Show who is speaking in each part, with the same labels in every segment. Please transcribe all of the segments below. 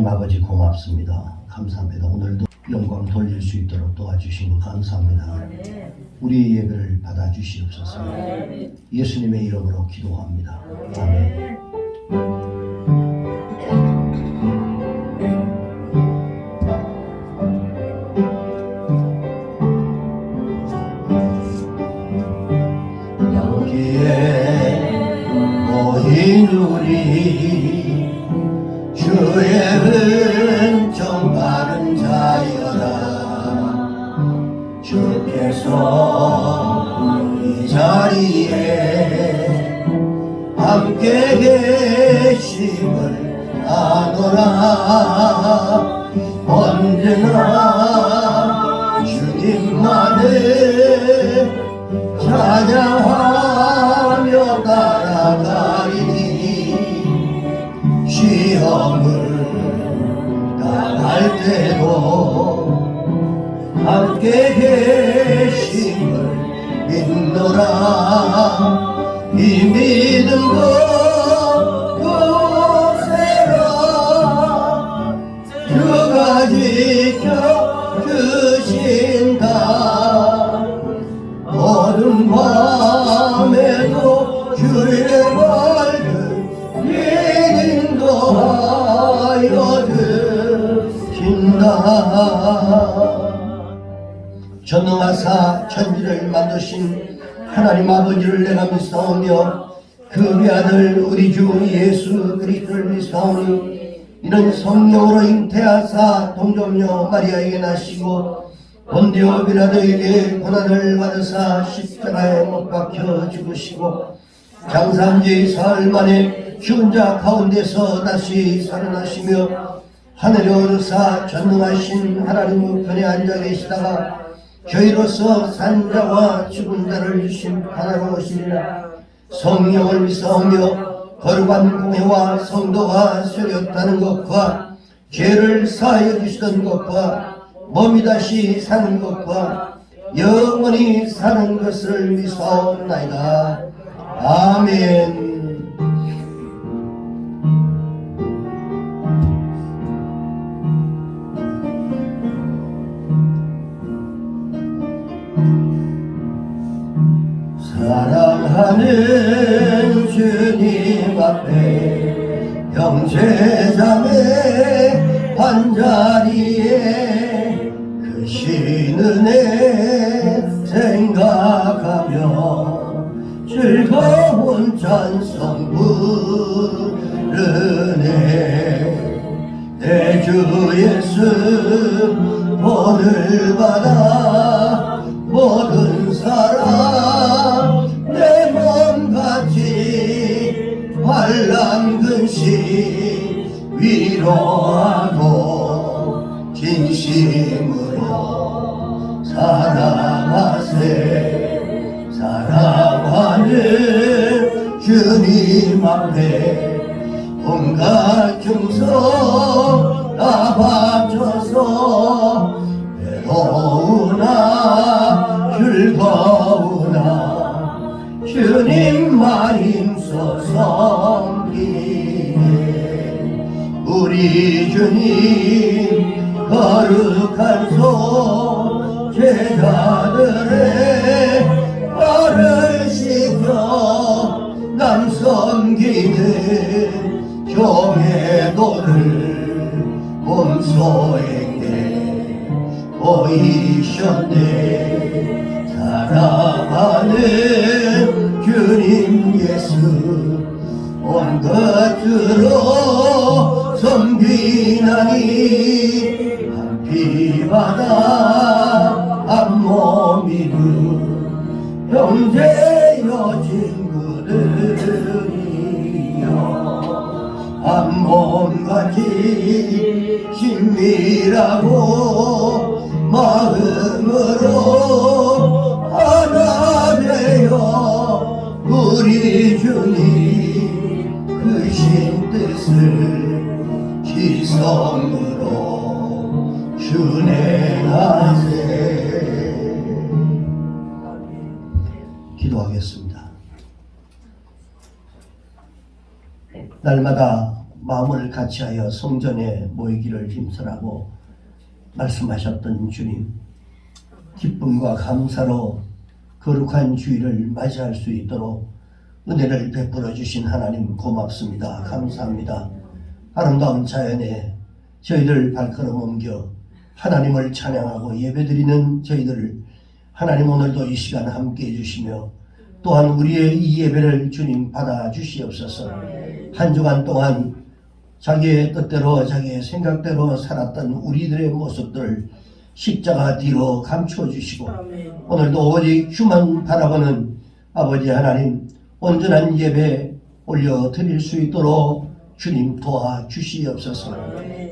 Speaker 1: 아버지 고맙습니다. 감사합니다. 오늘도 영광 돌릴 수 있도록 도와주신 거 감사합니다. 우리 예배를 받아주시옵소서. 예수님의 이름으로 기도합니다. 아멘. 여기에 모인 우리 주의 은총 받은 자여라. 주께서 이 자리에 함께 계심을 아노라. 언제나 주님만을 찬양하며 따라가리니 시험을 당할 때도 함께 계심을 믿노라. 이 믿음과 교세라 주가 지켜주신다. 어두운 밤에도 주의 말을 인도하여 주신다. 전능하사 천지를 만드신 하나님 아버지를 내가 믿사오며 그의 아들 우리 주 예수 그리스도를 믿사오니 이는 성령으로 잉태하사 동정녀 마리아에게 나시고 본디오 빌라도에게 고난을 받으사 십자가에 못 박혀 죽으시고 장사한지 사흘 만에 죽은 자 가운데서 다시 살아나시며 하늘에 오르사 전능하신 하나님 우편에 앉아 계시다가 저희로서 산 자와 죽은 자를 심판하러 오시리라. 성령을 믿사오며 거룩한 공회와 성도가 세렸다는 것과 죄를 사하여 주시던 것과 몸이 다시 사는 것과 영원히 사는 것을 믿사옵나이다. 아멘. 사랑하는 주님 앞에 형제자매 한자리에 크신 은혜 생각하며 즐거운 찬송 부르네. 내 주 예수 본을 받아 모든 사람 내 몸같이 환난 근심 위로하고 진심으로 사랑하세. 사랑하는 주님 앞에 온갖 충성 다 바쳐서 외로우나 즐거우나 주님만 힘써 섬기네. 우리 주님 거룩한 손 제자들의 발을 씻겨 남 섬기는 종의 도를 몸소에게 보이셨네. 사랑하는 주님 예수 온 것으로 섬기나니 한 피바다 한 몸이두 형제여 친구들이여 한 몸같이 친밀하고 마음으로 하나 되어 우리 주님 크신 뜻을 지성으로 준행하세. 기도하겠습니다. 날마다 마음을 같이하여 성전에 모이기를 힘쓰라고 말씀하셨던 주님, 기쁨과 감사로 거룩한 주일을 맞이할 수 있도록 은혜를 베풀어 주신 하나님 고맙습니다. 감사합니다. 아름다운 자연에 저희들 발걸음 옮겨 하나님을 찬양하고 예배드리는 저희들을 하나님 오늘도 이 시간 함께 해주시며 또한 우리의 이 예배를 주님 받아주시옵소서. 한 주간 동안 자기의 뜻대로 자기의 생각대로 살았던 우리들의 모습들 십자가 뒤로 감추어 주시고 오늘도 오직 주만 바라보는 아버지 하나님 온전한 예배 올려드릴 수 있도록 주님 도와주시옵소서.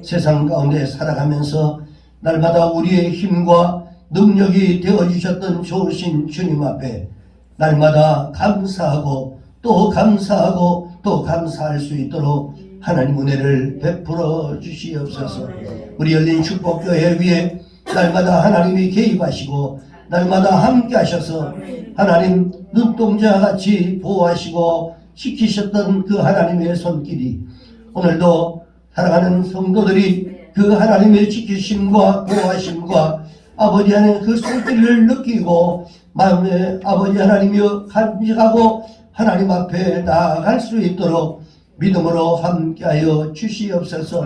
Speaker 1: 세상 가운데 살아가면서 날마다 우리의 힘과 능력이 되어주셨던 좋으신 주님 앞에 날마다 감사하고 또 감사하고 또 감사할 수 있도록 하나님 은혜를 베풀어 주시옵소서. 우리 열린 축복교회 위에 날마다 하나님이 개입하시고 날마다 함께 하셔서 하나님 눈동자같이 보호하시고 지키셨던 그 하나님의 손길이 오늘도 살아가는 성도들이 그 하나님의 지키심과 보호하심과 아버지 하나님의 그 손길을 느끼고 마음에 아버지 하나님이여 간직하고 하나님 앞에 나아갈 수 있도록 믿음으로 함께하여 주시옵소서.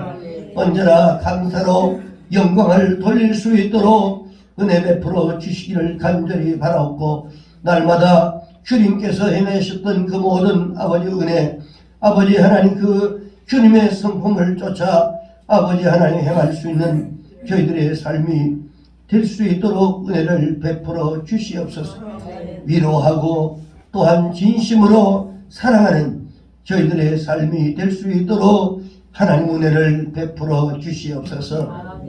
Speaker 1: 언제나 감사로 영광을 돌릴 수 있도록 은혜 베풀어 주시기를 간절히 바라옵고 날마다 주님께서 행하셨던 그 모든 아버지 은혜 아버지 하나님 그 주님의 성품을 쫓아 아버지 하나님 행할 수 있는 저희들의 삶이 될 수 있도록 은혜를 베풀어 주시옵소서. 위로하고 또한 진심으로 사랑하는 저희들의 삶이 될 수 있도록 하나님 은혜를 베풀어 주시옵소서.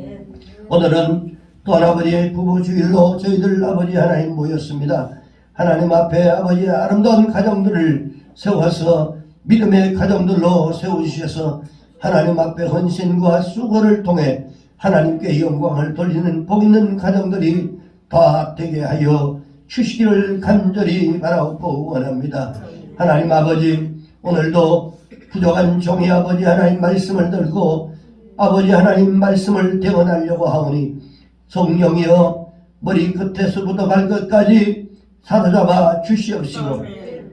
Speaker 1: 오늘은 또한 아버지의 부부주일로 저희들 아버지 하나님 모였습니다. 하나님 앞에 아버지의 아름다운 가정들을 세워서 믿음의 가정들로 세워주셔서 하나님 앞에 헌신과 수고를 통해 하나님께 영광을 돌리는 복 있는 가정들이 다 되게 하여 주시기를 간절히 바라옵고 원합니다. 하나님 아버지 오늘도 부족한 종이 아버지 하나님 말씀을 들고 아버지 하나님 말씀을 대언하려고 하오니 성령이여 머리 끝에서부터 발끝까지 사로잡아 주시옵시고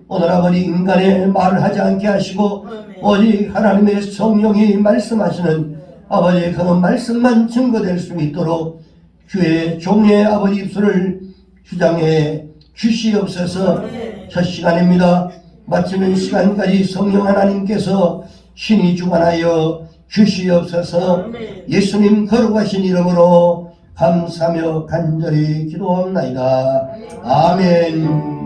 Speaker 1: 오늘 아버지 인간의 말을 하지 않게 하시고 오직 하나님의 성령이 말씀하시는 아버지 그 말씀만 증거될 수 있도록 주의 종의 아버지 입술을 주장해 주시옵소서. 첫 시간입니다. 마치는 시간까지 성령 하나님께서 신이 주관하여 주시옵소서. 예수님 거룩하신 이름으로 감사하며 간절히 기도합나이다. 아멘.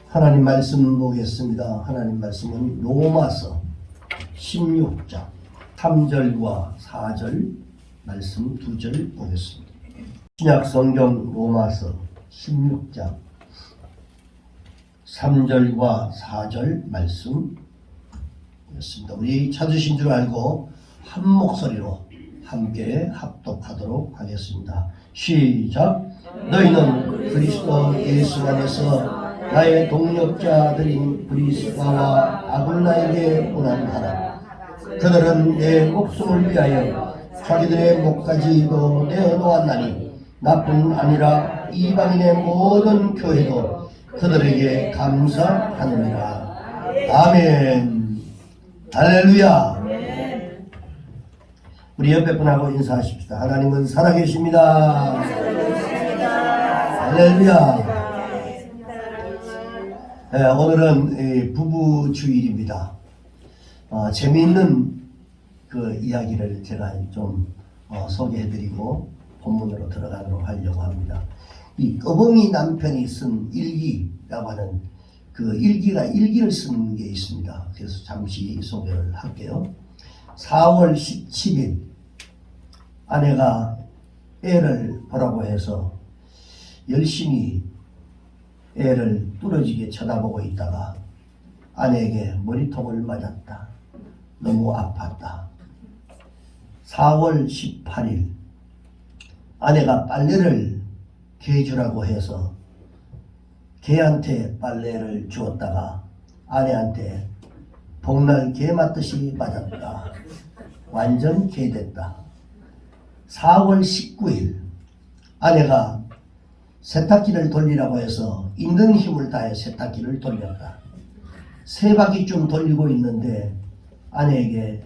Speaker 1: 하나님 말씀 보겠습니다. 하나님 말씀은 로마서 16장 3절과 4절 말씀 2절 보겠습니다. 신약 성경 로마서 16장 3절과 4절 말씀 보겠습니다. 우리 찾으신 줄 알고 한 목소리로 함께 합독하도록 하겠습니다. 시작. 너희는 그리스도 예수 안에서 나의 동력자들인 브리스가와 아굴라에게 보난하라. 그들은 내 목숨을 위하여 자기들의 목까지도 내어놓았나니 나뿐 아니라 이방인의 모든 교회도 그들에게 감사하느니라. 아멘. 할렐루야. 우리 옆에 분하고 인사하십시다. 하나님은 살아계십니다. 할렐루야. 네, 오늘은 부부 주일입니다. 재미있는 그 이야기를 제가 좀 소개해드리고 본문으로 들어가도록 하려고 합니다. 이 꺼벙이 남편이 쓴 일기라고 하는 그 일기를 쓴 게 있습니다. 그래서 잠시 소개를 할게요. 4월 17일 아내가 애를 보라고 해서 열심히 애를 뚫어지게 쳐다보고 있다가 아내에게 머리통을 맞았다. 너무 아팠다. 4월 18일 아내가 빨래를 개주라고 해서 개한테 빨래를 주었다가 아내한테 복날 개 맞듯이 맞았다. 완전 개됐다. 4월 19일 아내가 세탁기를 돌리라고 해서 있는 힘을 다해 세탁기를 돌렸다. 3바퀴쯤 돌리고 있는데 아내에게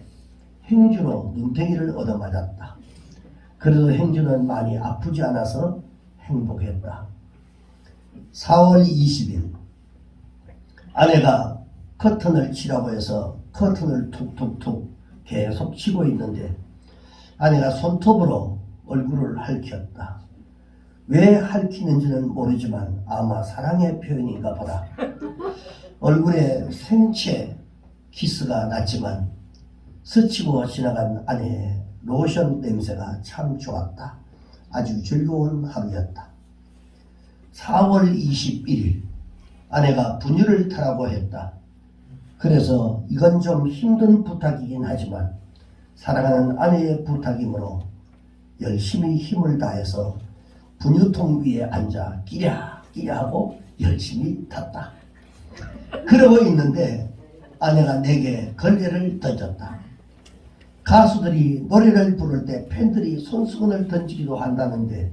Speaker 1: 행주로 눈탱이를 얻어맞았다. 그래도 행주는 많이 아프지 않아서 행복했다. 4월 20일 아내가 커튼을 치라고 해서 커튼을 툭툭툭 계속 치고 있는데 아내가 손톱으로 얼굴을 핥혔다. 왜 핥히는지는 모르지만 아마 사랑의 표현인가 보다. 얼굴에 생채 키스가 났지만 스치고 지나간 아내의 로션 냄새가 참 좋았다. 아주 즐거운 하루였다. 4월 21일 아내가 분유를 타라고 했다. 그래서 이건 좀 힘든 부탁이긴 하지만 사랑하는 아내의 부탁이므로 열심히 힘을 다해서 분유통 위에 앉아 끼랴끼랴 하고 열심히 탔다. 그러고 있는데 아내가 내게 걸레를 던졌다. 가수들이 노래를 부를 때 팬들이 손수건을 던지기도 한다는데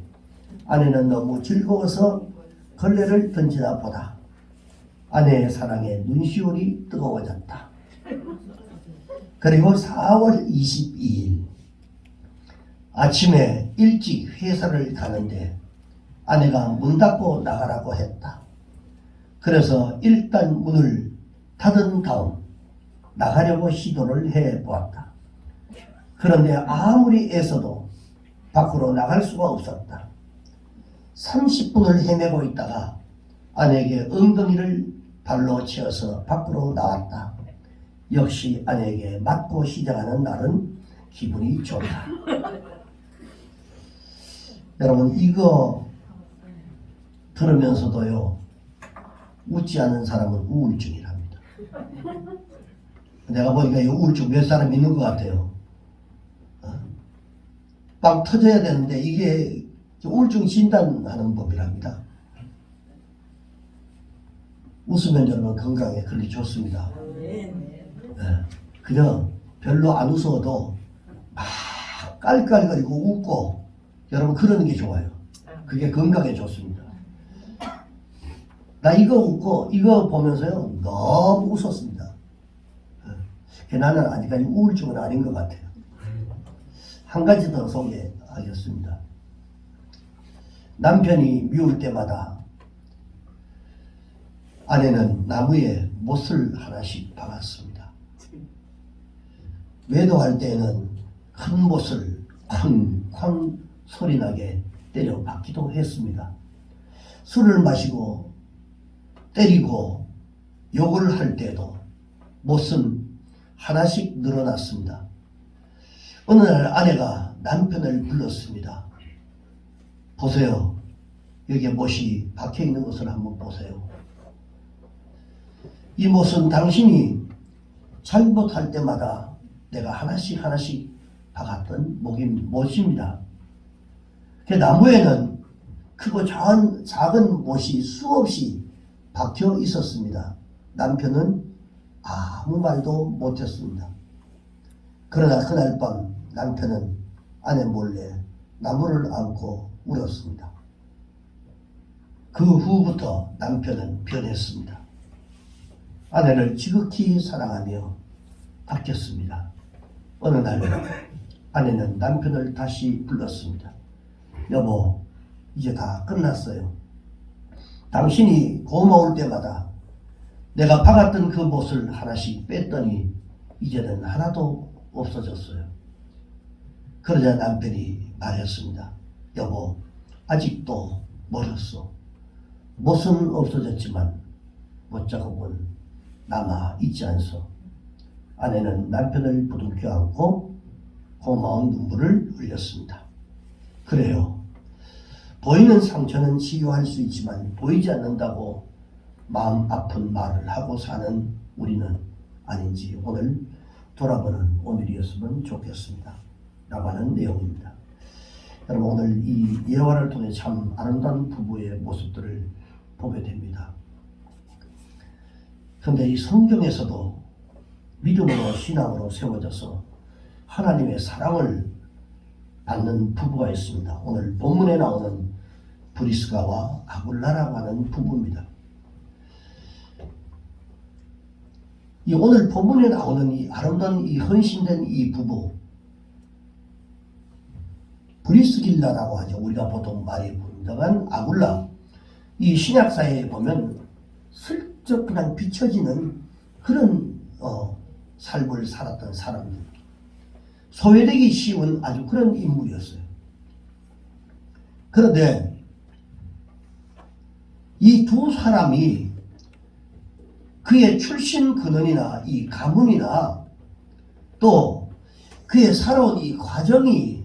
Speaker 1: 아내는 너무 즐거워서 걸레를 던지나 보다 아내의 사랑에 눈시울이 뜨거워졌다. 그리고 4월 22일 아침에 일찍 회사를 가는데 아내가 문 닫고 나가라고 했다. 그래서 일단 문을 닫은 다음 나가려고 시도를 해보았다. 그런데 아무리 애써도 밖으로 나갈 수가 없었다. 30분을 헤매고 있다가 아내에게 엉덩이를 발로 채워서 밖으로 나왔다. 역시 아내에게 맞고 시작하는 날은 기분이 좋다. 여러분 이거 들으면서도요 웃지 않는 사람은 우울증이랍니다. 내가 보니까 이 우울증 몇 사람 있는 것 같아요. 빵 터져야 되는데 이게 우울증 진단하는 법이랍니다. 웃으면 여러분 건강에 그렇게 좋습니다. 그냥 별로 안 웃어도 막 깔깔거리고 웃고 여러분 그러는 게 좋아요. 그게 건강에 좋습니다. 나 이거 웃고 이거 보면서요 너무 웃었습니다. 나는 아직까지 우울증은 아닌 것 같아요. 한 가지 더 소개하겠습니다. 남편이 미울 때마다 아내는 나무에 못을 하나씩 박았습니다. 외도할 때는 큰 못을 쾅쾅 소리나게 때려 박기도 했습니다. 술을 마시고 때리고 욕을 할 때도 못은 하나씩 늘어났습니다. 어느 날 아내가 남편을 불렀습니다. 보세요. 여기에 못이 박혀있는 것을 한번 보세요. 이 못은 당신이 잘못할 때마다 내가 하나씩 박았던 못입니다. 그 나무에는 크고 작은 못이 수없이 박혀 있었습니다. 남편은 아무 말도 못했습니다. 그러나 그날 밤 남편은 아내 몰래 나무를 안고 울었습니다. 그 후부터 남편은 변했습니다. 아내를 지극히 사랑하며 바뀌었습니다. 어느 날 아내는 남편을 다시 불렀습니다. 여보, 이제 다 끝났어요. 당신이 고마울 때마다 내가 박았던 그 못을 하나씩 뺐더니 이제는 하나도 없어졌어요. 그러자 남편이 말했습니다. 여보, 아직도 멀었어. 못은 없어졌지만 못자국은 남아 있지 않소. 아내는 남편을 부둥켜 안고 고마운 눈물을 흘렸습니다. 그래요. 보이는 상처는 치유할 수 있지만 보이지 않는다고 마음 아픈 말을 하고 사는 우리는 아닌지 오늘 돌아보는 오늘이었으면 좋겠습니다. 라고 하는 내용입니다. 여러분, 오늘 이 예화를 통해 참 아름다운 부부의 모습들을 보게 됩니다. 그런데 이 성경에서도 믿음으로 신앙으로 세워져서 하나님의 사랑을 받는 부부가 있습니다. 오늘 본문에 나오는 브리스가와 아굴라라고 하는 부부입니다. 이 오늘 본문에 나오는 이 아름다운 이 헌신된 이 부부, 브리스길라라고 하죠. 우리가 보통 많이 부른다만 아굴라. 이 신약사에 보면 슬쩍 그냥 비춰지는 그런 삶을 살았던 사람들. 소외되기 쉬운 아주 그런 인물이었어요. 그런데 이 두 사람이 그의 출신 근원이나 이 가문이나 또 그의 살아온 이 과정이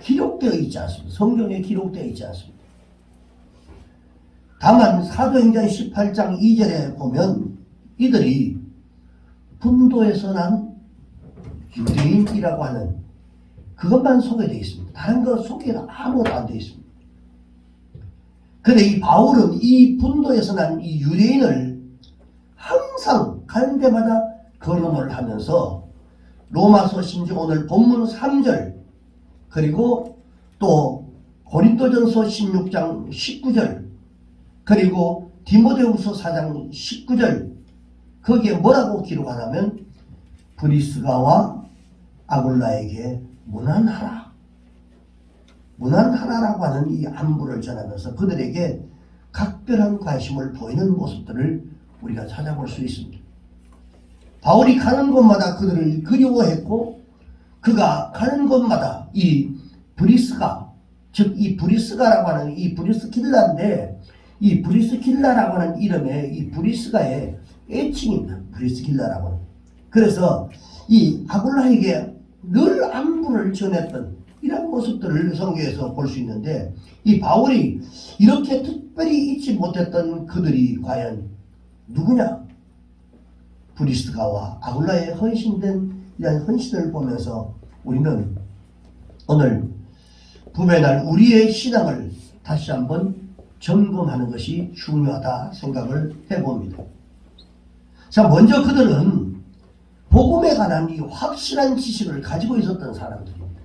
Speaker 1: 기록되어 있지 않습니다. 성경에 기록되어 있지 않습니다. 다만 사도행전 18장 2절에 보면 이들이 분도에서 난 유대인이라고 하는 그것만 소개되어 있습니다. 다른 거 소개가 아무것도 안 되어 있습니다. 그런데 이 바울은 이 분도에서 난 이 유대인을 항상 가는 데마다 거론을 하면서 로마서 심지어 오늘 본문 3절 그리고 또 고린도전서 16장 19절 그리고 디모데후서 4장 19절 거기에 뭐라고 기록하냐면 브리스가와 아굴라에게 문안하라라고 하는 이 안부를 전하면서 그들에게 각별한 관심을 보이는 모습들을 우리가 찾아볼 수 있습니다. 바울이 가는 곳마다 그들을 그리워했고 그가 가는 곳마다 이 브리스가 즉 이 브리스가라고 하는 이 브리스길라인데 이 브리스길라라고 하는 이름의 이 브리스가의 애칭입니다. 브리스길라라고 하는. 그래서 이 아굴라에게 늘 안부를 전했던 이런 모습들을 성경에서 볼 수 있는데 이 바울이 이렇게 특별히 잊지 못했던 그들이 과연 누구냐? 브리스가와 아굴라의 헌신된 이런 헌신을 보면서 우리는 오늘 부부의 날 우리의 신앙을 다시 한번 점검하는 것이 중요하다 생각을 해봅니다. 자, 먼저 그들은 복음에 관한 이 확실한 지식을 가지고 있었던 사람들입니다.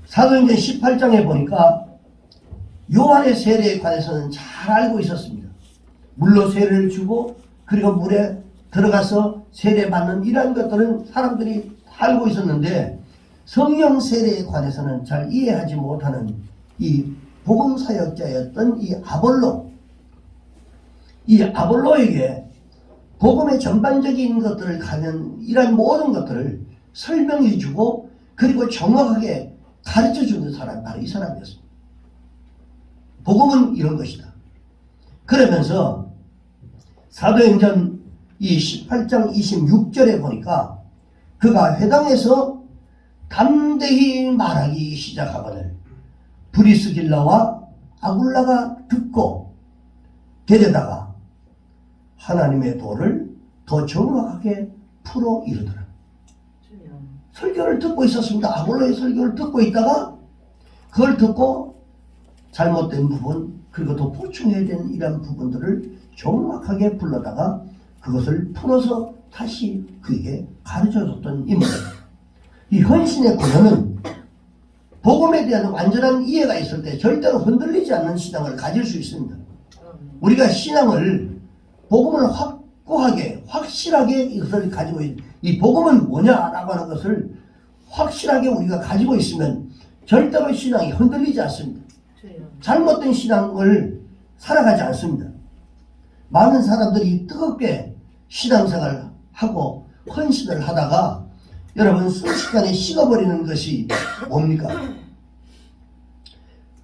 Speaker 1: 사도행전 18장에 보니까 요한의 세례에 관해서는 잘 알고 있었습니다. 물로 세례를 주고 그리고 물에 들어가서 세례받는 이러한 것들은 사람들이 알고 있었는데 성령 세례에 관해서는 잘 이해하지 못하는 이 복음사역자였던 이 아볼로에게 복음의 전반적인 것들을 가는 이러한 모든 것들을 설명해주고 그리고 정확하게 가르쳐주는 사람이 바로 이 사람이었습니다. 복음은 이런 것이다. 그러면서 사도행전 이 18장 26절에 보니까 그가 회당에서 담대히 말하기 시작하거늘 브리스길라와 아굴라가 듣고 데려다가 하나님의 도를 더 정확하게 풀어 이르더라. 설교를 듣고 있었습니다. 아볼로의 설교를 듣고 있다가 그걸 듣고 잘못된 부분 그리고 더 보충해야 되는 이런 부분들을 정확하게 불러다가 그것을 풀어서 다시 그에게 가르쳐줬던 인물입니다. 이 헌신의 근원은 복음에 대한 완전한 이해가 있을 때 절대로 흔들리지 않는 신앙을 가질 수 있습니다. 우리가 신앙을 복음을 확고하게 확실하게 이것을 가지고 있는 이 복음은 뭐냐라고 하는 것을 확실하게 우리가 가지고 있으면 절대로 신앙이 흔들리지 않습니다. 잘못된 신앙을 살아가지 않습니다. 많은 사람들이 뜨겁게 신앙생활을 하고 헌신을 하다가 여러분 순식간에 식어버리는 것이 뭡니까?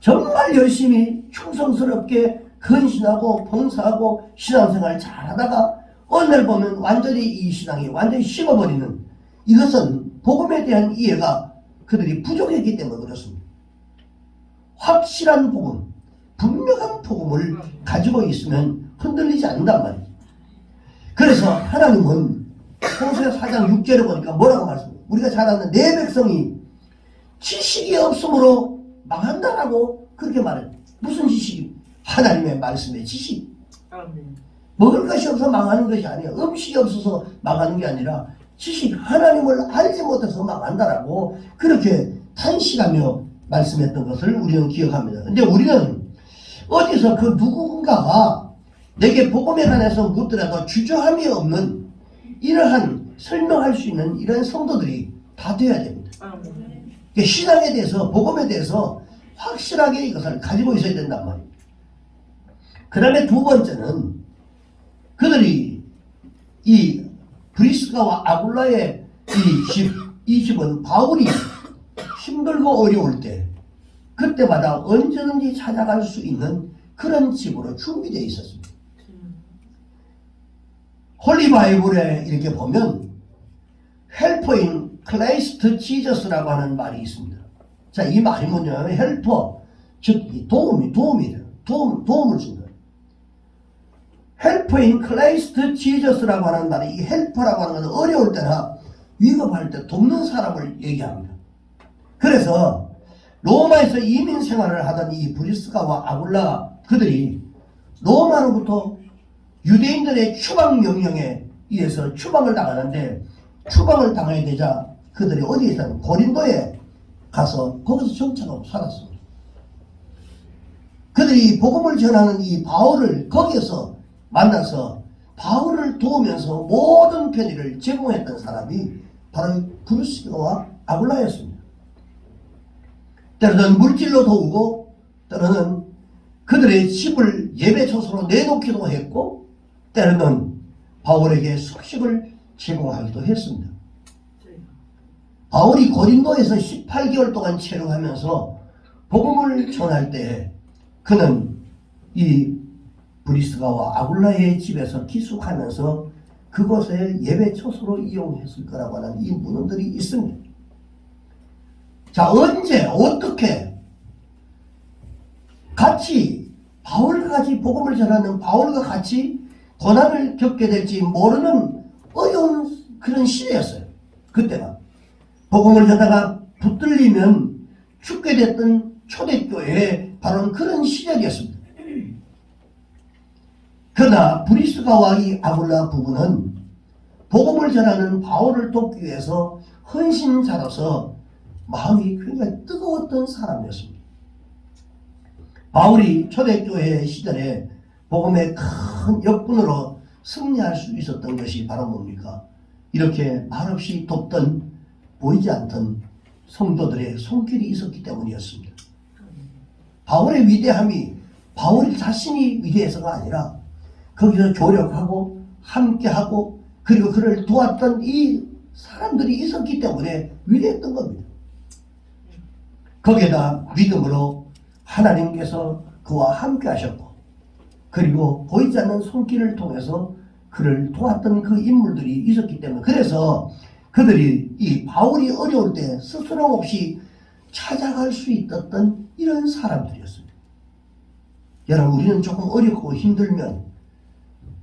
Speaker 1: 정말 열심히 충성스럽게 헌신하고 봉사하고 신앙생활 잘하다가 어느 날 보면 완전히 이 신앙이 완전히 식어버리는 이것은 복음에 대한 이해가 그들이 부족했기 때문에 그렇습니다. 확실한 복음, 분명한 복음을 가지고 있으면 흔들리지 않는단 말이죠. 그래서 하나님은 호세아 4장 6절에 보니까 뭐라고 말씀해요? 우리가 잘 아는 내 백성이 지식이 없으므로 망한다라고 그렇게 말해요. 무슨 지식이? 하나님의 말씀의 지식. 먹을 것이 없어서 망하는 것이 아니에요. 음식이 없어서 망하는 게 아니라 지식, 하나님을 알지 못해서 망한다라고 그렇게 탄식하며 말씀했던 것을 우리는 기억합니다. 근데 우리는 어디서 그 누군가가 내게 복음에 관해서 묻더라도 주저함이 없는 이러한 설명할 수 있는 이런 성도들이 다 되어야 됩니다. 신앙에 대해서, 복음에 대해서 확실하게 이것을 가지고 있어야 된단 말이에요. 그 다음에 두 번째는 그들이 이 브리스가와 아굴라의 이 집은 바울이 힘들고 어려울 때 그때마다 언제든지 찾아갈 수 있는 그런 집으로 준비되어 있었습니다. 홀리 바이블에 이렇게 보면 헬퍼 인 클레이스트 지저스라고 하는 말이 있습니다. 자, 이 말이 뭐냐면 헬퍼, 즉 도움을 준다. 헬퍼 인 클레이스트 지저스라고 하는 말이 이 헬퍼라고 하는 것은 어려울 때나 위급할 때 돕는 사람을 얘기합니다. 그래서 로마에서 이민 생활을 하던 이 브리스가와 아굴라 그들이 로마로부터 유대인들의 추방 명령에 의해서 추방을 당하는데 추방을 당하게 되자 그들이 어디에 있었냐면 고린도에 가서 거기서 정착하고 살았습니다. 그들이 복음을 전하는 이 바울을 거기에서 만나서 바울을 도우면서 모든 편의를 제공했던 사람이 바로 브리스가와 아굴라였습니다. 때로는 물질로 도우고 때로는 그들의 집을 예배 처소로 내놓기도 했고 때로는 바울에게 숙식을 제공하기도 했습니다. 바울이 고린도에서 18개월 동안 체류하면서 복음을 전할 때 그는 이 브리스가와 아굴라의 집에서 기숙하면서 그곳에 예배 처소로 이용했을 거라고 하는 이 문헌들이 있습니다. 자, 언제 어떻게 같이 바울과 같이 복음을 전하는 바울과 같이 고난을 겪게 될지 모르는 어려운 그런 시대였어요. 그때가 복음을 전하다가 붙들리면 죽게 됐던 초대교회의 바로 그런 시절이었습니다. 그러나 브리스가와 이 아굴라 부부는 복음을 전하는 바울을 돕기 위해서 헌신자로서 마음이 굉장히 뜨거웠던 사람이었습니다. 바울이 초대교회 시절에 복음의 큰 역군으로 승리할 수 있었던 것이 바로 뭡니까? 이렇게 말없이 돕던 보이지 않던 성도들의 손길이 있었기 때문이었습니다. 바울의 위대함이 바울 자신이 위대해서가 아니라 거기서 조력하고 함께하고 그리고 그를 도왔던 이 사람들이 있었기 때문에 위대했던 겁니다. 거기에다 믿음으로 하나님께서 그와 함께 하셨고 그리고 보이지 않는 손길을 통해서 그를 도왔던 그 인물들이 있었기 때문에 그래서 그들이 이 바울이 어려울 때 스스럼 없이 찾아갈 수 있었던 이런 사람들이었습니다. 여러분 우리는 조금 어렵고 힘들면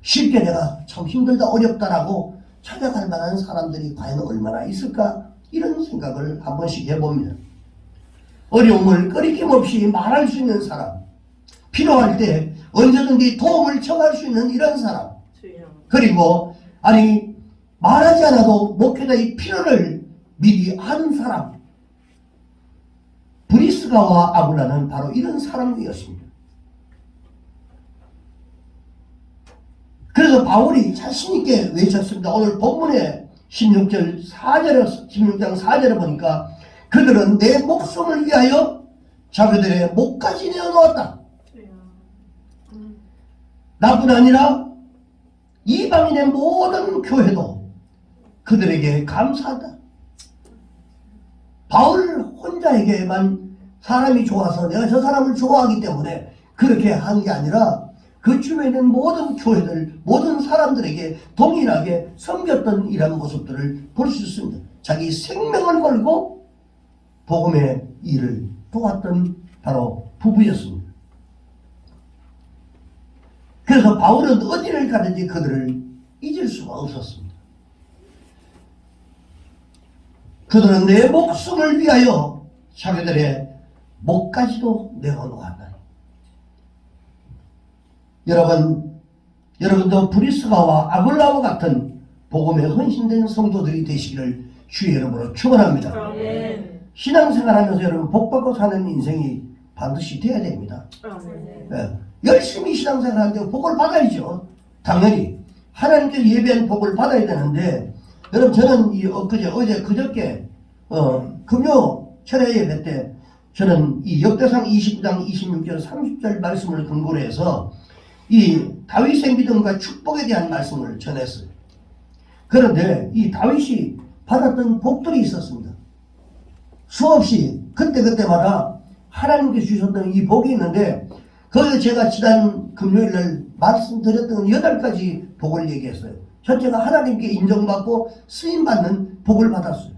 Speaker 1: 쉽게 내가 참 힘들다 어렵다라고 찾아갈 만한 사람들이 과연 얼마나 있을까 이런 생각을 한 번씩 해봅니다. 어려움을 꺼리낌 없이 말할 수 있는 사람, 필요할 때 언제든지 도움을 청할 수 있는 이런 사람, 그리고 말하지 않아도 목회자의 필요를 미리 아는 사람, 브리스가와 아굴라는 바로 이런 사람이었습니다. 그래서 바울이 자신있게 외쳤습니다. 오늘 본문에 16장 4절에 보니까 그들은 내 목숨을 위하여 자기들의 목까지 내어놓았다. 나뿐 아니라 이방인의 모든 교회도 그들에게 감사한다. 바울 혼자에게만 사람이 좋아서 내가 저 사람을 좋아하기 때문에 그렇게 한 게 아니라 그 주변에 있는 모든 교회들, 모든 사람들에게 동일하게 섬겼던 이런 모습들을 볼 수 있습니다. 자기 생명을 걸고 복음의 일을 도왔던 바로 부부였습니다. 그래서 바울은 어디를 가든지 그들을 잊을 수가 없었습니다. 그들은 내 목숨을 위하여 자기들의 목까지도 내어놓았다. 여러분도 브리스가와 아굴라와 같은 복음에 헌신된 성도들이 되시기를 주의 이름으로 축원합니다. 신앙생활하면서 여러분 복받고 사는 인생이 반드시 돼야 됩니다. 네. 열심히 신앙생활하는데 복을 받아야죠. 당연히 하나님께서 예배한 복을 받아야 되는데, 여러분 저는 그저께 금요 철야 예배 때 저는 이 역대상 29장 26절 30절 말씀을 근거로 해서 이 다윗의 믿음과 축복에 대한 말씀을 전했어요. 그런데 이 다윗이 받았던 복들이 있었습니다. 수없이 그때마다 하나님께서 주셨던 이 복이 있는데, 거기서 제가 지난 금요일날 말씀드렸던 8가지 복을 얘기했어요. 첫째가 하나님께 인정받고 쓰임받는 복을 받았어요.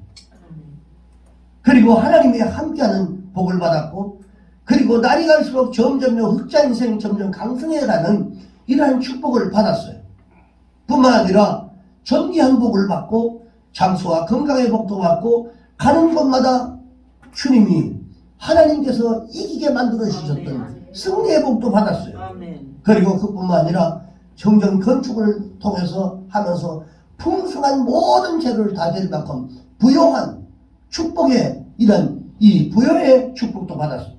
Speaker 1: 그리고 하나님이 함께하는 복을 받았고, 그리고 날이 갈수록 점점 흑자 인생 점점 강성해가는 이러한 축복을 받았어요. 뿐만 아니라 존귀한 복을 받고 장수와 건강의 복도 받고, 가는 곳마다 주님이 하나님께서 이기게 만들어 주셨던 승리의 복도 받았어요. 그리고 그뿐만 아니라 성전 건축을 통해서 하면서 풍성한 모든 재료를 다 될 만큼 부요한 축복의 이런 이 부요의 축복도 받았어요.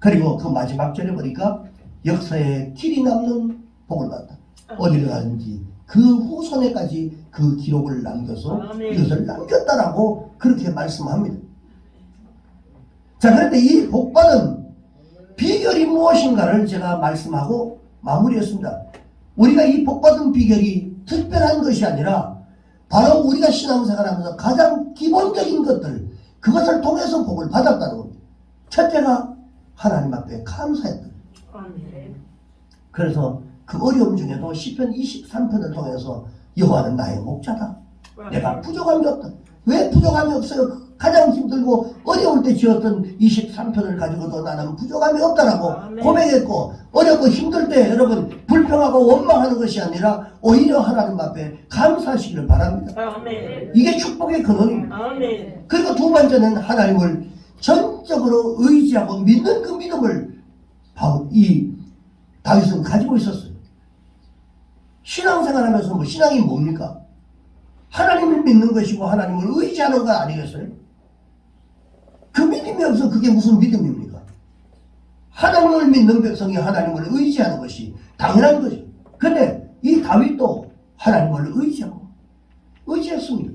Speaker 1: 그리고 그 마지막 절에 보니까 역사에 길이 남는 복을 받았다. 어디를 가든지 그 후손에까지 그 기록을 남겨서 이것을 남겼다라고 그렇게 말씀합니다. 자, 그런데 이 복받은 비결이 무엇인가를 제가 말씀하고 마무리했습니다. 우리가 이 복받은 비결이 특별한 것이 아니라 바로 우리가 신앙생활하면서 가장 기본적인 것들, 그것을 통해서 복을 받았다는 겁니다. 첫째가 하나님 앞에 감사했다. 그래서 그 어려움 중에도 시편 23편을 통해서 여호와는 나의 목자다. 내가 부족함이 없다. 왜 부족함이 없어요? 가장 힘들고 어려울 때 지었던 23편을 가지고도 나는 부족함이 없다라고 고백했고, 어렵고 힘들 때 여러분 불평하고 원망하는 것이 아니라 오히려 하나님 앞에 감사하시기를 바랍니다. 이게 축복의 근원입니다. 그리고 두 번째는 하나님을 전적으로 의지하고 믿는 그 믿음을 이 다윗은 가지고 있었어요. 신앙생활하면서 뭐 신앙이 뭡니까? 하나님을 믿는 것이고 하나님을 의지하는 거 아니겠어요? 그 믿음이 없어 그게 무슨 믿음입니까? 하나님을 믿는 백성이 하나님을 의지하는 것이 당연한 거죠. 근데 이 다윗도 하나님을 의지했습니다.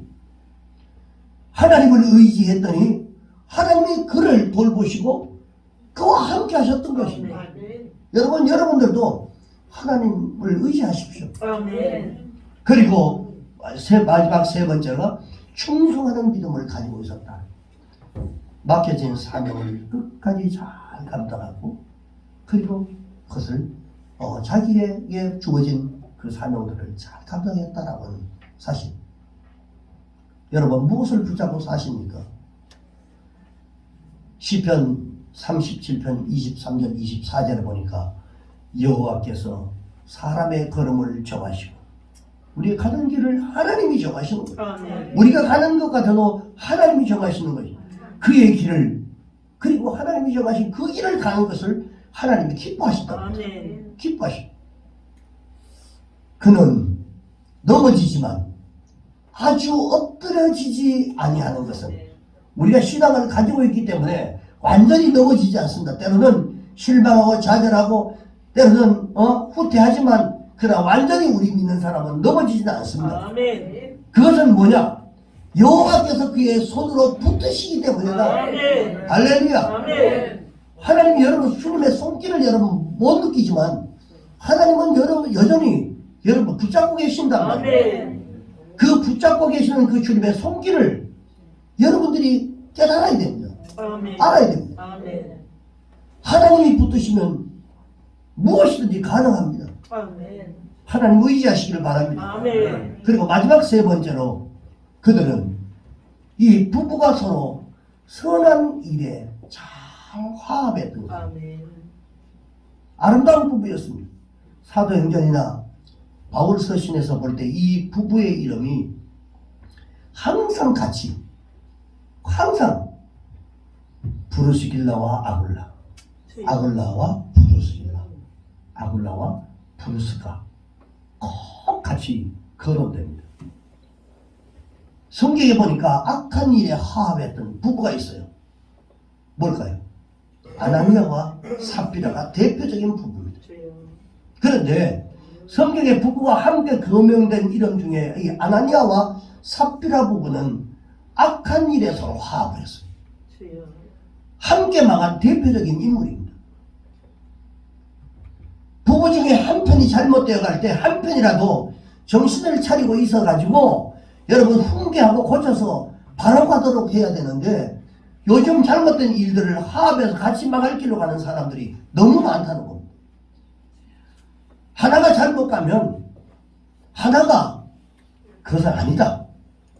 Speaker 1: 하나님을 의지했더니 하나님이 그를 돌보시고 그와 함께 하셨던 것입니다. 여러분들도 하나님을 의지하십시오. 그리고 마지막 세 번째가 충성하는 믿음을 가지고 있었다. 맡겨진 사명을 끝까지 잘 감당하고, 그리고 그것을 자기에게 주어진 그 사명들을 잘 감당했다라고 하는 사실. 여러분 무엇을 붙잡고 사십니까? 시편 37편 23절 24절에 보니까 여호와께서 사람의 걸음을 정하시고, 우리가 가는 길을 하나님이 정하시는 거예요. 우리가 가는 것 같아도 하나님이 정하시는 거예요. 그의 길을, 그리고 하나님이 정하신 그 길을 가는 것을 하나님이 기뻐하신다. 기뻐하시고, 그는 넘어지지만 아주 엎드려지지 아니하는 것은, 우리가 신앙을 가지고 있기 때문에 완전히 넘어지지 않습니다. 때로는 실망하고 좌절하고 때로는 후퇴하지만, 그러나 완전히 우리 믿는 사람은 넘어지지는 않습니다. 그것은 뭐냐? 여호와께서 그의 손으로 붙드시기 때문이다. 할렐루야. 하나님이 여러분 주님의 손길을 여러분 못 느끼지만 하나님은 여러분 여전히 여러분 붙잡고 계신단 말이에요. 그 붙잡고 계시는 그 주님의 손길을 여러분들이 깨달아야 됩니다. 알아야 됩니다. 하나님이 붙드시면 무엇이든지 가능합니다. 하나님 의지하시기를 바랍니다. 그리고 마지막 세 번째로 그들은 이 부부가 서로 선한 일에 잘 화합했던 거예요.
Speaker 2: 아멘.
Speaker 1: 아름다운 부부였습니다. 사도행전이나 바울 서신에서 볼 때 이 부부의 이름이 항상 같이, 항상 브루스길라와 아굴라, 아굴라와 브루스길라, 아굴라와 브루스가 꼭 같이 거론됩니다. 성경에 보니까 악한 일에 화합했던 부부가 있어요. 뭘까요? 아나니아와 삽비라가 대표적인 부부입니다. 그런데 성경의 부부가 함께 거명된 이름 중에 이 아나니아와 삽비라 부부는 악한 일에 서로 화합을 했어요. 함께 망한 대표적인 인물입니다. 부부 중에 한 편이 잘못되어 갈 때 한 편이라도 정신을 차리고 있어가지고 여러분 훈계하고 고쳐서 바로 가도록 해야 되는데 요즘 잘못된 일들을 화합해서 같이 망할 길로 가는 사람들이 너무 많다는 겁니다. 하나가 잘못 가면 하나가 그것은 아니다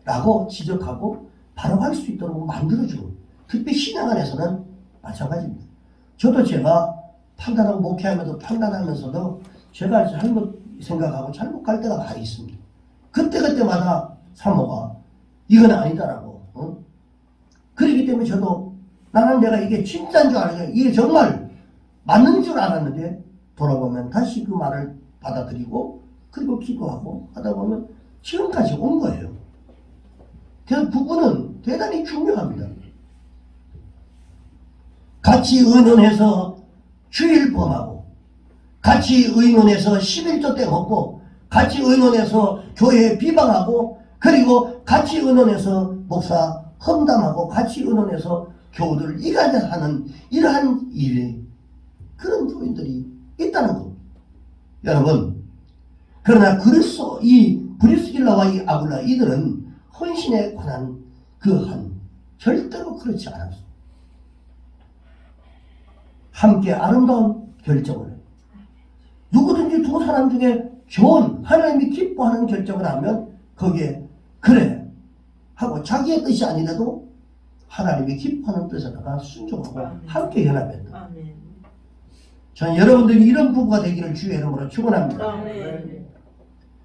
Speaker 1: 라고 지적하고 바로 갈 수 있도록 만들어주고, 특히 신앙 안에서는 마찬가지입니다. 저도 제가 판단하고 목회하면서 판단하면서도 제가 잘못 생각하고 잘못 갈 때가 많이 있습니다. 그때마다 사모가 이건 아니다라고 그렇기 때문에 저도 나는 내가 이게 진짜인 줄 알았는데 이게 정말 맞는 줄 알았는데 돌아보면 다시 그 말을 받아들이고 그리고 기도하고 하다 보면 지금까지 온 거예요. 그래서 부부는 대단히 중요합니다. 같이 의논해서 주일 범하고 같이 의논해서 11조 때 먹고 같이 의논해서 교회 비방하고 그리고 같이 의논해서 목사 험담하고 같이 의논해서 교우들 이간하는 이러한 일에 그런 교인들이 있다는 겁니다. 여러분, 그러나 그리스도 이 브리스길라와 이 아굴라 이들은 헌신에 관한 그한 절대로 그렇지 않았습니다. 함께 아름다운 결정을 해요. 누구든지 두 사람 중에 좋은 하나님이 기뻐하는 결정을 하면 거기에 그래 하고 자기의 뜻이 아니라도 하나님이 기뻐하는 뜻에다가 순종하고 함께 연합했다. 저는 여러분들이 이런 부부가 되기를 주의 이름으로 축원합니다.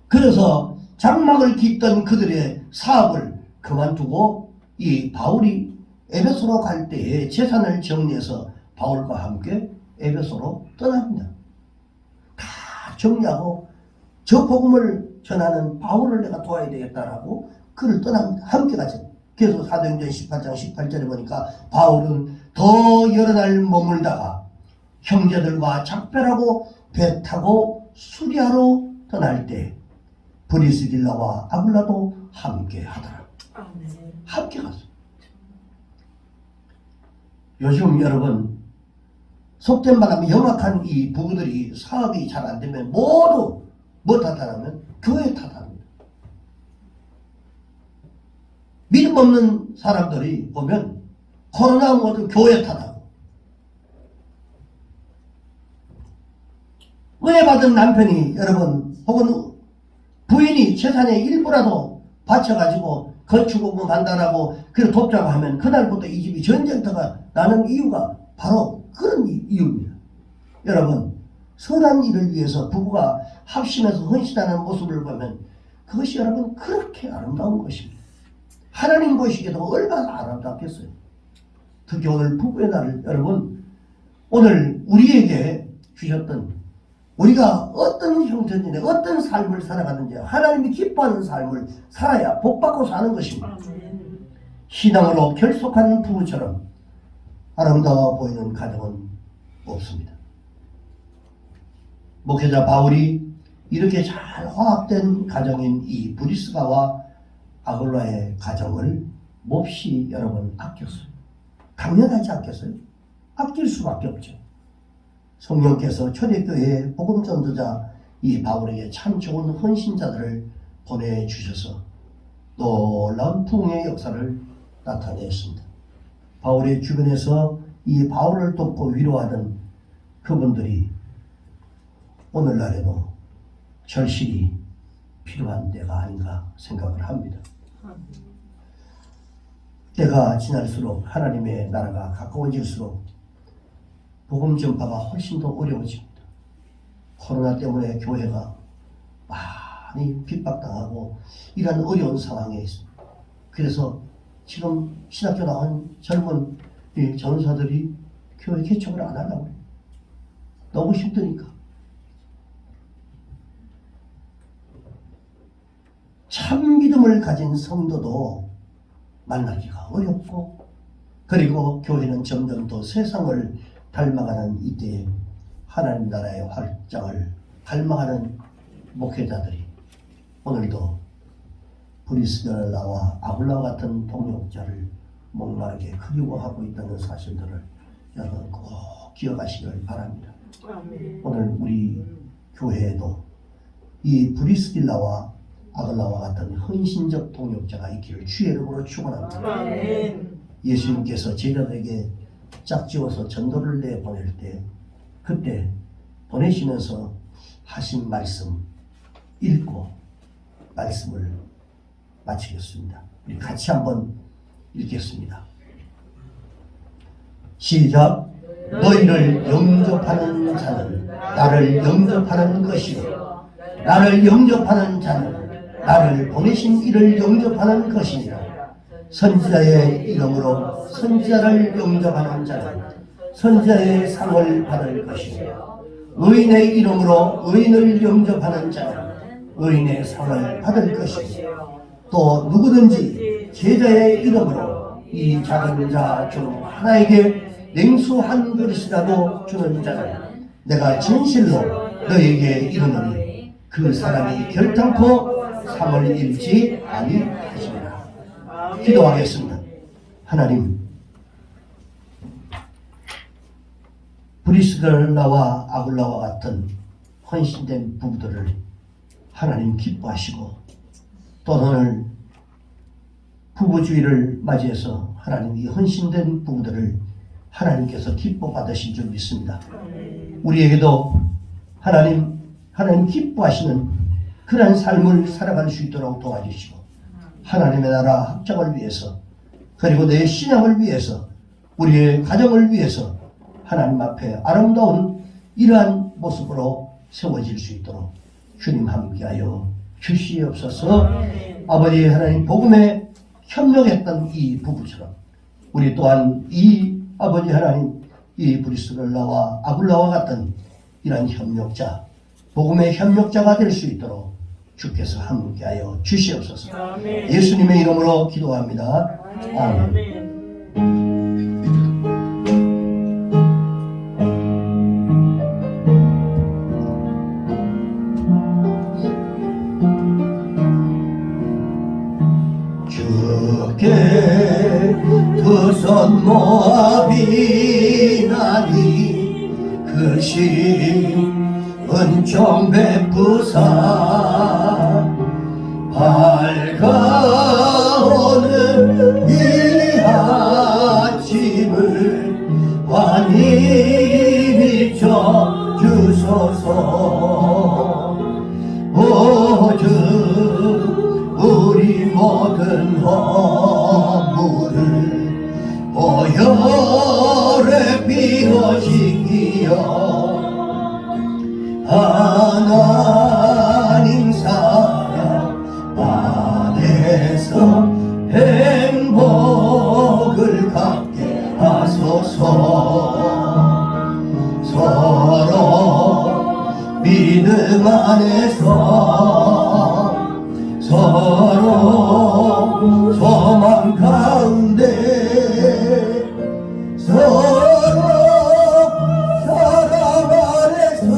Speaker 1: 그래서 장막을 깃던 그들의 사업을 그만두고 이 바울이 에베소로 갈 때에 재산을 정리해서 바울과 함께 에베소로 떠납니다. 다 정리하고 저 복음을 전하는 바울을 내가 도와야 되겠다라고 그를 떠납니다. 함께 가죠. 그래서 사도행전 18장 18절에 보니까 바울은 더 여러 날 머물다가 형제들과 작별하고 배 타고 수리아로 떠날 때 브리스길라와 아굴라도 함께 하더라. 함께 갔어요. 요즘 여러분 속된 말하면 영악한 이 부부들이 사업이 잘 안 되면 모두 뭐 탓하냐면 교회 탓합니다. 믿음 없는 사람들이 보면 코로나 모두 교회 탓하고 은혜 받은 남편이 여러분 혹은 부인이 재산의 일부라도 바쳐가지고 거주고 뭐 간다라고 그래 돕자고 하면 그날부터 이 집이 전쟁터가 나는 이유가 바로 그런 이유입니다. 여러분 선한 일을 위해서 부부가 합심해서 헌신하는 모습을 보면 그것이 여러분 그렇게 아름다운 것입니다. 하나님 보시기에도 얼마나 아름답겠어요. 특히 오늘 부부의 날을 여러분 오늘 우리에게 주셨던 우리가 어떤 형편이나 어떤 삶을 살아가는지 하나님이 기뻐하는 삶을 살아야 복받고 사는 것입니다. 신앙으로 결속한 부부처럼 아름다워 보이는 가정은 없습니다. 목회자 바울이 이렇게 잘 화합된 가정인 이 브리스가와 아굴라의 가정을 몹시 여러분 아꼈어요. 당연하지 않겠어요? 아낄 수밖에 없죠. 성령께서 초대교회의 복음 전도자 이 바울에게 참 좋은 헌신자들을 보내주셔서 놀라운 부흥의 역사를 나타냈습니다. 바울의 주변에서 이 바울을 돕고 위로하던 그분들이 오늘날에도 절실히 필요한 때가 아닌가 생각을 합니다. 때가 지날수록 하나님의 나라가 가까워질수록 복음 전파가 훨씬 더 어려워집니다. 코로나 때문에 교회가 많이 핍박당하고 이런 어려운 상황에 있습니다. 그래서 지금 신학교 나온 젊은 전사들이 교회 개척을 안 하려고 해요. 너무 힘드니까. 참 믿음을 가진 성도도 만나기가 어렵고, 그리고 교회는 점점 더 세상을 닮아가는 이때에 하나님 나라의 활장을 닮아가는 목회자들이 오늘도 브리스길라와 아굴라와 같은 동역자를 목마르게 그리워하고 있다는 사실들을 여러분 꼭 기억하시길 바랍니다. 오늘 우리 교회에도 이 브리스길라와 아굴라와 같은 헌신적 동역자가 있기를 주의 이름으로 축원합니다. 예수님께서 제자들에게 짝지어서 전도를 내보낼 때 그때 보내시면서 하신 말씀 읽고 말씀을 마치겠습니다. 우리 같이 한번 읽겠습니다. 시작. 너희를 영접하는 자는 나를 영접하는 것이요 나를 영접하는 자는 나를 보내신 이를 영접하는 것이니라. 선지자의 이름으로 선지자를 영접하는 자는 선지자의 상을 받을 것이요 의인의 이름으로 의인을 영접하는 자는 의인의 상을 받을 것이요 또 누구든지 제자의 이름으로 이 작은 자 중 하나에게 냉수 한 그릇이라도 주는 자는 내가 진실로 너에게 이르노니 그 사람이 결탄코 상을 잃지 아니하시리라. 기도하겠습니다. 하나님, 브리스길라와 아굴라와 같은 헌신된 부부들을 하나님 기뻐하시고, 또 오늘 부부주의를 맞이해서 하나님 이 헌신된 부부들을 하나님께서 기뻐 받으신 줄 믿습니다. 우리에게도 하나님 기뻐하시는 그런 삶을 살아갈 수 있도록 도와주시고, 하나님의 나라 확장을 위해서, 그리고 내 신앙을 위해서, 우리의 가정을 위해서 하나님 앞에 아름다운 이러한 모습으로 세워질 수 있도록 주님 함께하여 주시옵소서. 아버지 하나님 복음에 협력했던 이 부부처럼 우리 또한 이 아버지 하나님 이 브리스길라와 아굴라와 같은 이러한 협력자, 복음의 협력자가 될 수 있도록 주께서 함께하여 주시옵소서. 아멘. 예수님의 이름으로 기도합니다. 아멘. 주께 두 손 모아 비나니 그 신 은총 베푸사 밝아오는 이 아침을 환히 비춰 주소서. 오주 우리 모든 허물을 보혈의 피로 씻기어 하나님 사랑 안에서 행복을 갖게 하소서. 서로 믿음 안에서 서로 소망 가운데 서로 사랑 안에서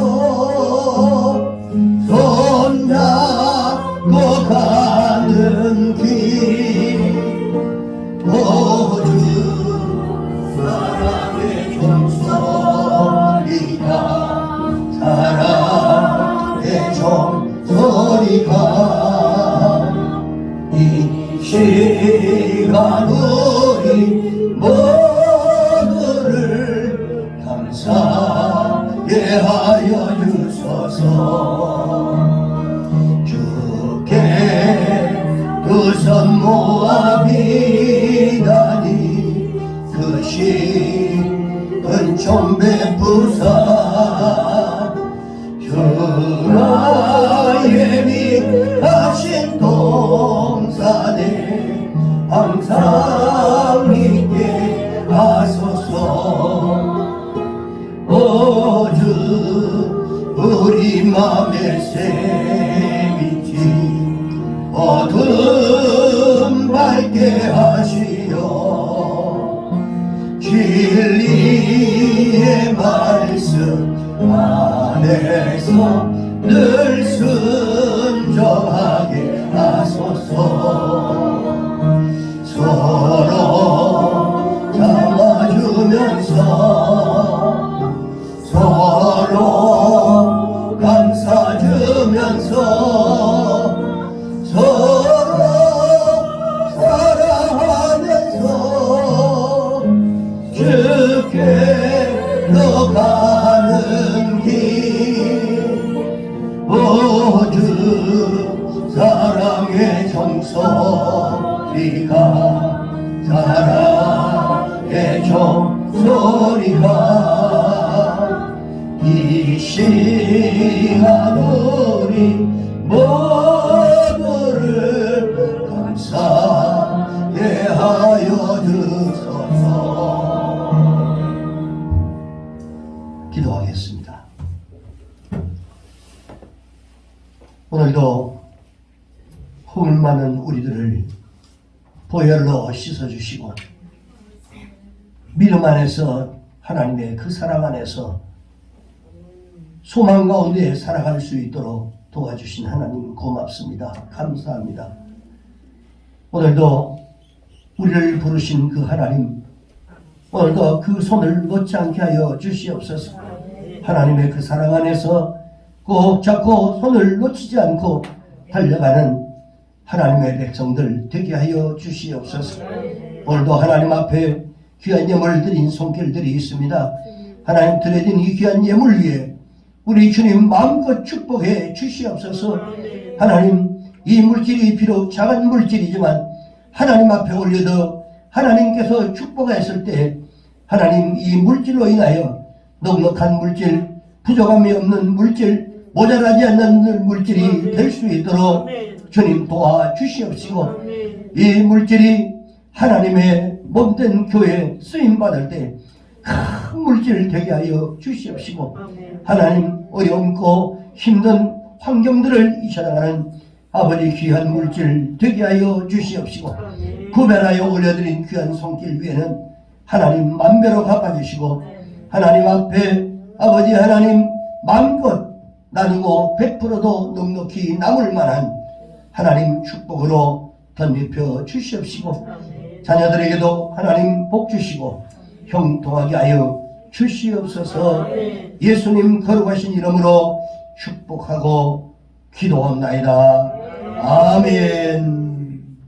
Speaker 1: 손잡고 가는 길. 모두 사랑의 종소리가 사랑의 종소리가 이 시간 우리 모두를 감사하게 하여 주소서. 주께 두 손 모아 비다 좀 베푸사 주나의 미하신 동산에 항상 있게 하소서. 오주 우리 맘의 새빛이 어둠 밝게 하시어 진리의 말씀 안에서 늘 순종하게 하소서. 서로 잡아주면서 서로 감싸주면서 서로 사랑하면서 주께로 가는 길 모두 사랑의 종소리가 사랑의 종소리가 이 시간 우리 모두를 감사게 하여 주소서. 기도하겠습니다. 오늘도 허물 많은 우리들을 보혈로 씻어주시고 믿음 안에서 하나님의 그 사랑 안에서 소망 가운데 살아갈 수 있도록 도와주신 하나님 고맙습니다. 감사합니다. 오늘도 우리를 부르신 그 하나님, 오늘도 그 손을 놓지 않게 하여 주시옵소서. 하나님의 그 사랑 안에서 꼭 잡고 손을 놓치지 않고 달려가는 하나님의 백성들 되게 하여 주시옵소서. 오늘도 하나님 앞에 귀한 예물을 드린 손길들이 있습니다. 하나님 드려진 이 귀한 예물 위에 우리 주님 마음껏 축복해 주시옵소서. 하나님, 이 물질이 비록 작은 물질이지만 하나님 앞에 올려도 하나님께서 축복했을 때 하나님 이 물질로 인하여 넉넉한 물질, 부족함이 없는 물질, 모자라지 않는 물질이 될 수 있도록 주님 도와주시옵시고 이 물질이 하나님의 몸된 교회에 쓰임받을 때 큰 물질 되게 하여 주시옵시고 하나님 어렵고 힘든 환경들을 이겨나가는 아버지 귀한 물질 되게 하여 주시옵시고 구별하여 올려드린 귀한 손길 위에는 하나님 만배로 갚아주시고 하나님 앞에 아버지 하나님 마음껏 나누고 100%도 넉넉히 남을 만한 하나님 축복으로 덧입혀 주시옵시고 자녀들에게도 하나님 복 주시고 형통하게 하여 주시옵소서. 예수님 거룩하신 이름으로 축복하고 기도합나이다. 아멘.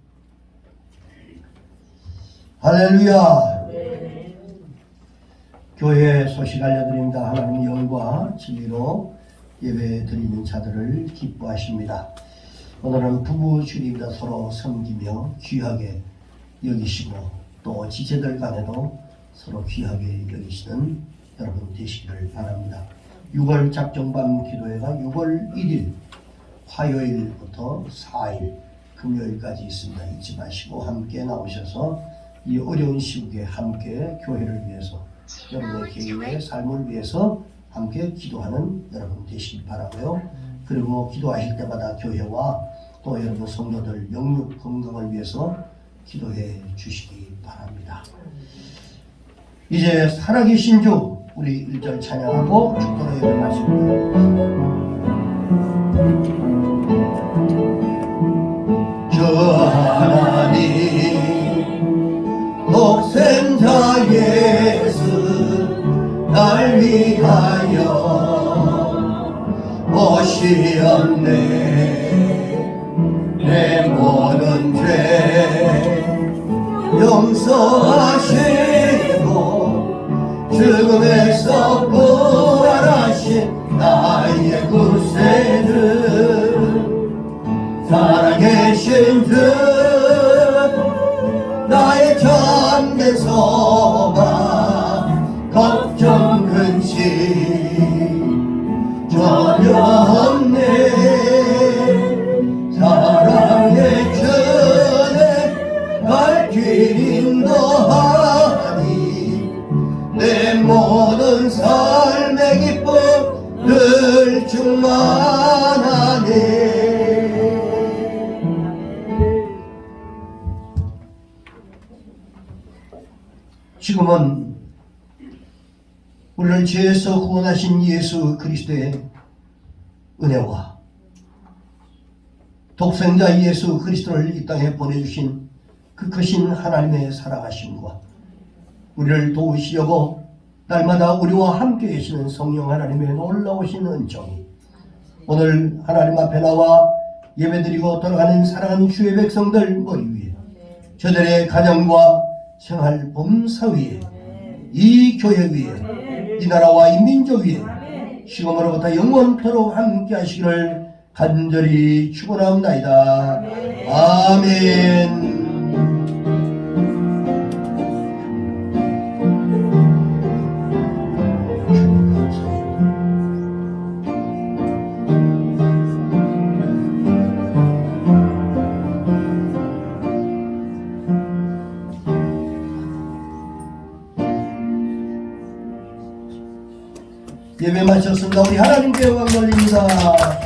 Speaker 1: 할렐루야. 교회 소식 알려드립니다. 하나님의 영과 진리로 예배 드리는 자들을 기뻐하십니다. 오늘은 부부 주님이다 서로 섬기며 귀하게 여기시고 또 지체들 간에도 서로 귀하게 여기시는 여러분 되시기를 바랍니다. 6월 작정밤 기도회가 6월 1일 화요일부터 4일 금요일까지 있습니다. 잊지 마시고 함께 나오셔서 이 어려운 시국에 함께 교회를 위해서 여러분의 개인의 삶을 위해서 함께 기도하는 여러분 되시길 바라고요. 그리고 기도하실 때마다 교회와 또 여러분 성도들 영육 건강을 위해서 기도해 주시기 바랍니다. 이제 살아계신 주 우리 1절 찬양하고 축도로 예배 마칩니다. 주 하나님 독생자 예수 날 위하여 오시었네. 내 모든 죄 용서하시고 죽음에서 부활하신 나의 구세주 살아계신 주 나의 참된 소망 걱정 충만하네. 지금은 우리를 죄에서 구원하신 예수 그리스도의 은혜와 독생자 예수 그리스도를 이 땅에 보내주신 그 크신 하나님의 사랑하심과 우리를 도우시려고 날마다 우리와 함께 계시는 성령 하나님의 놀라우신 은총이 오늘 하나님 앞에 나와 예배드리고 돌아가는 사랑하는 주의 백성들 머리 위에, 저들의 가정과 생활 범사 위에, 이 교회 위에, 이 나라와 이 민족 위에 지금으로부터 영원토록 함께 하시기를 간절히 축원하옵나이다. 아멘. 예배 마쳤습니다. 우리 하나님께 영광 돌립니다.